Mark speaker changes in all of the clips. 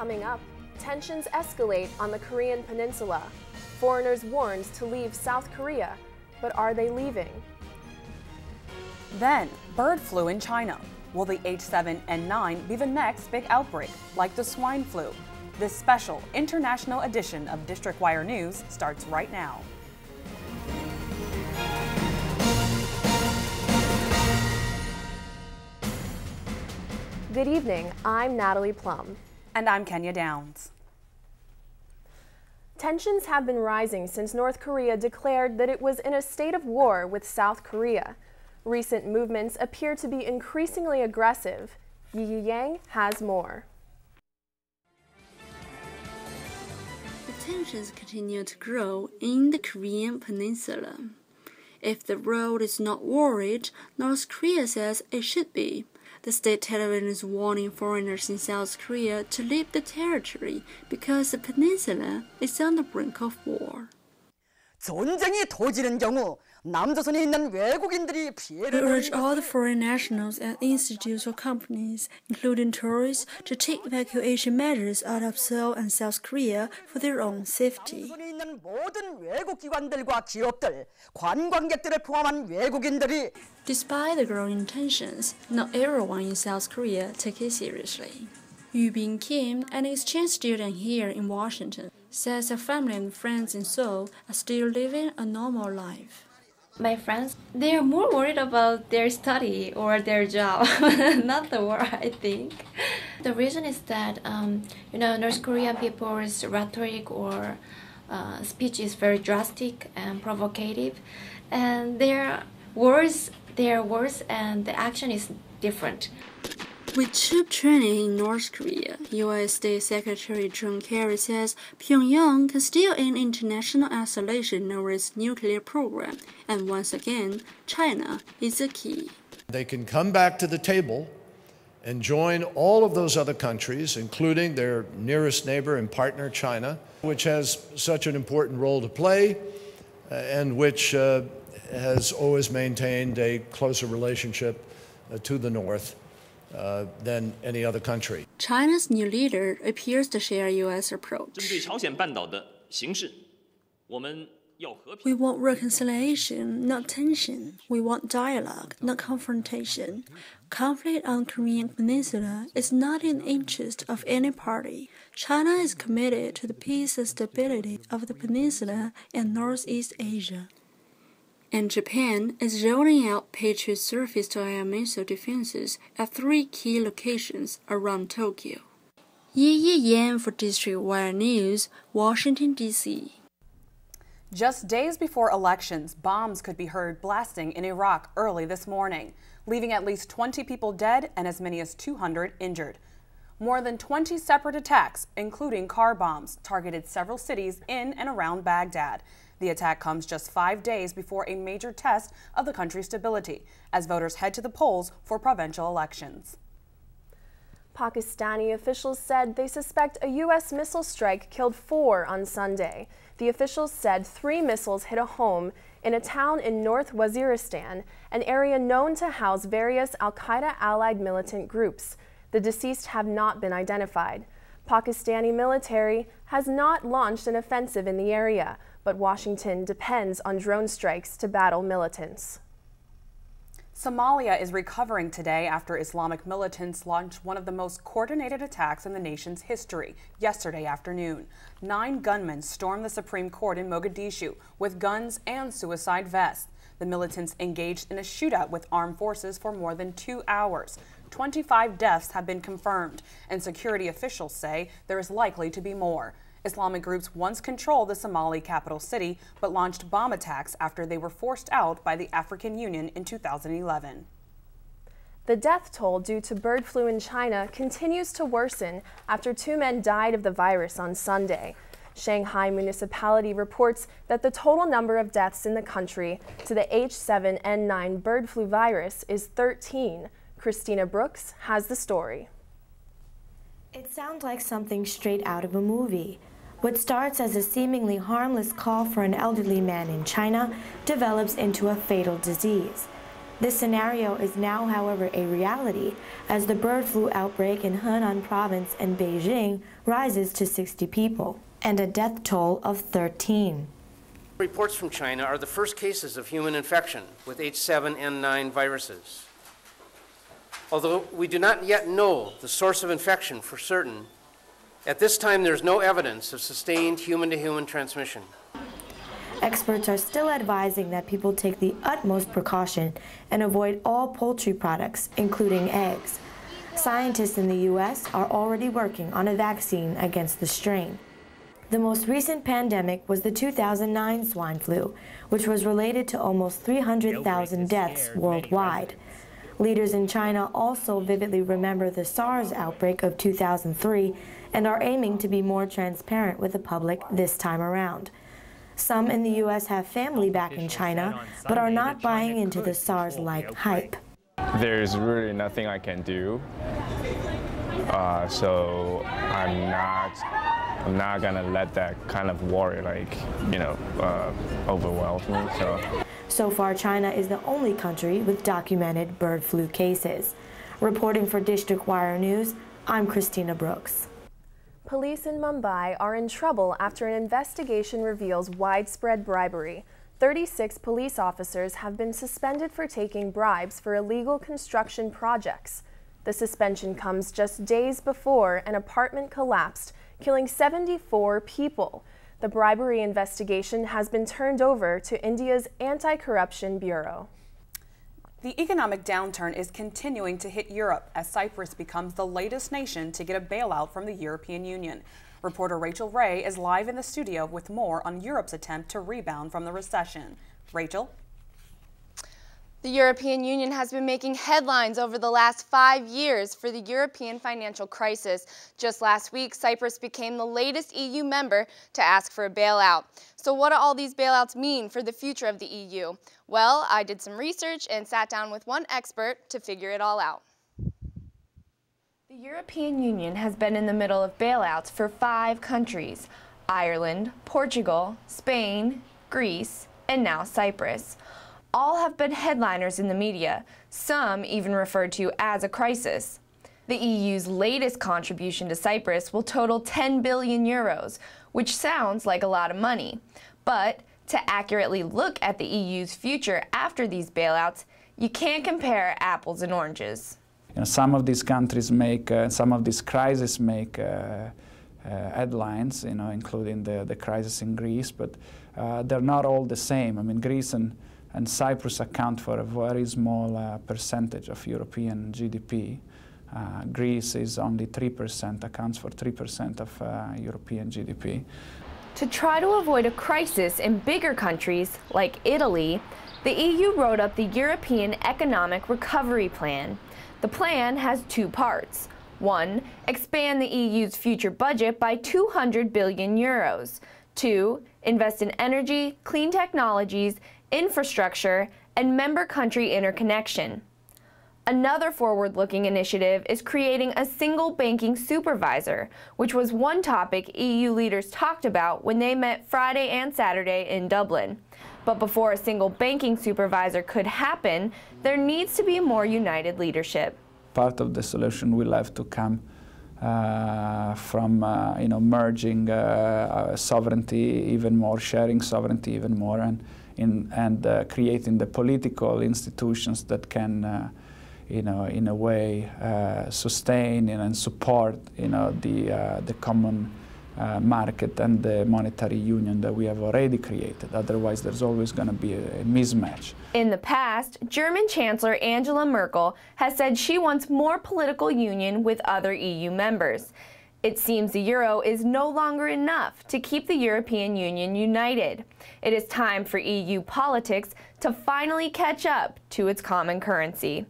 Speaker 1: Coming up, tensions escalate on the Korean peninsula. Foreigners warned to leave South Korea, but are they leaving?
Speaker 2: Then, bird flu in China. Will the H7N9 be the next big outbreak, like the swine flu? This special international edition of District Wire News starts right now.
Speaker 1: Good evening, I'm Natalie Plum.
Speaker 2: And I'm Kenya Downs.
Speaker 1: Tensions have been rising since North Korea declared that it was in a state of war with South Korea. Recent movements appear to be increasingly aggressive. Yi Yang has more.
Speaker 3: The tensions continue to grow in the Korean peninsula. If the world is not worried, North Korea says it should be. The state television is warning foreigners in South Korea to leave the territory because the peninsula is on the brink of war.
Speaker 4: 전쟁이 터지는 경우 남조선에 있는 외국인들이 피해를
Speaker 3: We urge all the foreign nationals and institutes or companies, including tourists, to take evacuation measures out of Seoul and South Korea for their own safety.
Speaker 4: 남조선에 있는 모든 외국 기관들과 기업들, 관광객들을 포함한 외국인들이
Speaker 3: Despite the growing tensions, not everyone in South Korea take it seriously. Yu Bin Kim, an exchange student here in Washington, says her family and friends in Seoul are still living a normal life.
Speaker 5: My friends, they are more worried about their study or their job, not the war, I think. The reason is that, North Korean people's rhetoric or speech is very drastic and provocative, and their words and the action is different.
Speaker 3: With troop training in North Korea, U.S. State Secretary John Kerry says Pyongyang can still end international isolation over its nuclear program, and once again, China is the key.
Speaker 6: They can come back to the table and join all of those other countries, including their nearest neighbor and partner, China, which has such an important role to play and which has always maintained a closer relationship to the North than any other country.
Speaker 3: China's new leader appears to share U.S. approach. We want reconciliation, not tension. We want dialogue, not confrontation. Conflict on the Korean peninsula is not in the interest of any party. China is committed to the peace and stability of the peninsula and Northeast Asia. And Japan is rolling out Patriot surface-to-air missile defenses at 3 key locations around Tokyo. Yi Yang for District Wire News, Washington, D.C.
Speaker 2: Just days before elections, bombs could be heard blasting in Iraq early this morning, leaving at least 20 people dead and as many as 200 injured. More than 20 separate attacks, including car bombs, targeted several cities in and around Baghdad. The attack comes just 5 days before a major test of the country's stability, as voters head to the polls for provincial elections.
Speaker 1: Pakistani officials said they suspect a U.S. missile strike killed 4 on Sunday. The officials said 3 missiles hit a home in a town in North Waziristan, an area known to house various al-Qaeda-allied militant groups. The deceased have not been identified. Pakistani military has not launched an offensive in the area, but Washington depends on drone strikes to battle militants.
Speaker 2: Somalia is recovering today after Islamic militants launched one of the most coordinated attacks in the nation's history yesterday afternoon. 9 gunmen stormed the Supreme Court in Mogadishu with guns and suicide vests. The militants engaged in a shootout with armed forces for more than 2 hours. 25 deaths have been confirmed, and security officials say there is likely to be more. Islamic groups once controlled the Somali capital city, but launched bomb attacks after they were forced out by the African Union in 2011.
Speaker 1: The death toll due to bird flu in China continues to worsen after 2 men died of the virus on Sunday. Shanghai municipality reports that the total number of deaths in the country to the H7N9 bird flu virus is 13. Christina Brooks has the story.
Speaker 7: It sounds like something straight out of a movie. What starts as a seemingly harmless call for an elderly man in China develops into a fatal disease. This scenario is now, however, a reality as the bird flu outbreak in Henan province and Beijing rises to 60 people and a death toll of 13.
Speaker 8: Reports from China are the first cases of human infection with H7N9 viruses. Although we do not yet know the source of infection for certain, at this time there's no evidence of sustained human-to-human transmission.
Speaker 7: Experts are still advising that people take the utmost precaution and avoid all poultry products, including eggs. Scientists in the U.S. are already working on a vaccine against the strain. The most recent pandemic was the 2009 swine flu, which was related to almost 300,000 deaths worldwide. Leaders in China also vividly remember the SARS outbreak of 2003 and are aiming to be more transparent with the public this time around. Some in the U.S. have family back in China, but are not buying into the SARS-like hype.
Speaker 9: There's really nothing I can do, so I'm not gonna let that kind of worry, overwhelm me.
Speaker 7: So far, China is the only country with documented bird flu cases. Reporting for District Wire News, I'm Christina Brooks.
Speaker 1: Police in Mumbai are in trouble after an investigation reveals widespread bribery. 36 police officers have been suspended for taking bribes for illegal construction projects. The suspension comes just days before an apartment collapsed, killing 74 people. The bribery investigation has been turned over to India's Anti-Corruption Bureau.
Speaker 2: The economic downturn is continuing to hit Europe as Cyprus becomes the latest nation to get a bailout from the European Union. Reporter Rachel Ray is live in the studio with more on Europe's attempt to rebound from the recession. Rachel?
Speaker 10: The European Union has been making headlines over the last 5 years for the European financial crisis. Just last week, Cyprus became the latest EU member to ask for a bailout. So what do all these bailouts mean for the future of the EU? Well, I did some research and sat down with one expert to figure it all out.
Speaker 11: The European Union has been in the middle of bailouts for 5 countries: Ireland, Portugal, Spain, Greece, and now Cyprus. All have been headliners in the media, some even referred to as a crisis. The EU's latest contribution to Cyprus will total 10 billion euros, which sounds like a lot of money. But to accurately look at the EU's future after these bailouts, you can't compare apples and oranges.
Speaker 12: Some of these countries make, some of these crises make headlines, including the crisis in Greece, but they're not all the same. I mean, Greece and Cyprus account for a very small percentage of European GDP. Greece is only 3%, accounts for 3% of European GDP.
Speaker 11: To try to avoid a crisis in bigger countries like Italy, the EU wrote up the European Economic Recovery Plan. The plan has 2 parts. 1, expand the EU's future budget by 200 billion euros. 2, invest in energy, clean technologies, infrastructure, and member country interconnection. Another forward-looking initiative is creating a single banking supervisor, which was one topic EU leaders talked about when they met Friday and Saturday in Dublin. But before a single banking supervisor could happen, there needs to be more united leadership.
Speaker 12: Part of the solution will have to come from merging sovereignty even more, sharing sovereignty even more, and creating the political institutions that can, in a way, sustain and support, the common market and the monetary union that we have already created. Otherwise, there's always going to be a mismatch.
Speaker 11: In the past, German Chancellor Angela Merkel has said she wants more political union with other EU members. It seems the euro is no longer enough to keep the European Union united. It is time for EU politics to finally catch up to its common currency.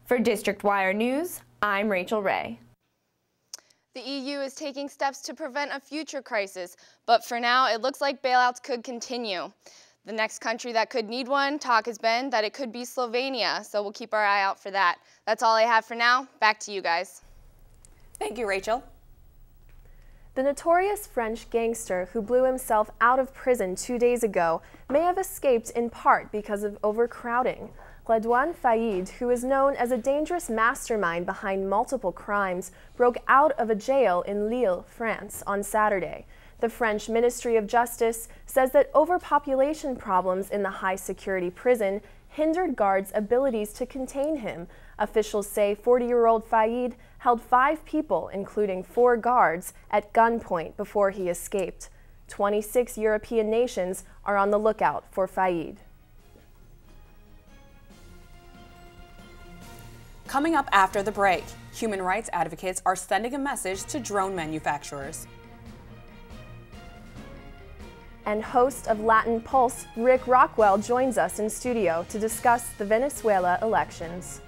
Speaker 11: For District Wire News, I'm Rachel Ray.
Speaker 10: The EU is taking steps to prevent a future crisis, but for now, it looks like bailouts could continue. The next country that could need one, talk has been that it could be Slovenia, so we'll keep our eye out for that. That's all I have for now. Back to you guys.
Speaker 2: Thank you, Rachel.
Speaker 1: The notorious French gangster who blew himself out of prison 2 days ago may have escaped in part because of overcrowding. Redouane Faïd, who is known as a dangerous mastermind behind multiple crimes, broke out of a jail in Lille, France, on Saturday. The French Ministry of Justice says that overpopulation problems in the high-security prison hindered guards' abilities to contain him. Officials say 40-year-old Faïd held 5 people, including 4 guards, at gunpoint before he escaped. 26 European nations are on the lookout for Faïd.
Speaker 2: Coming up after the break, human rights advocates are sending a message to drone manufacturers.
Speaker 1: And host of Latin Pulse, Rick Rockwell, joins us in studio to discuss the Venezuela elections.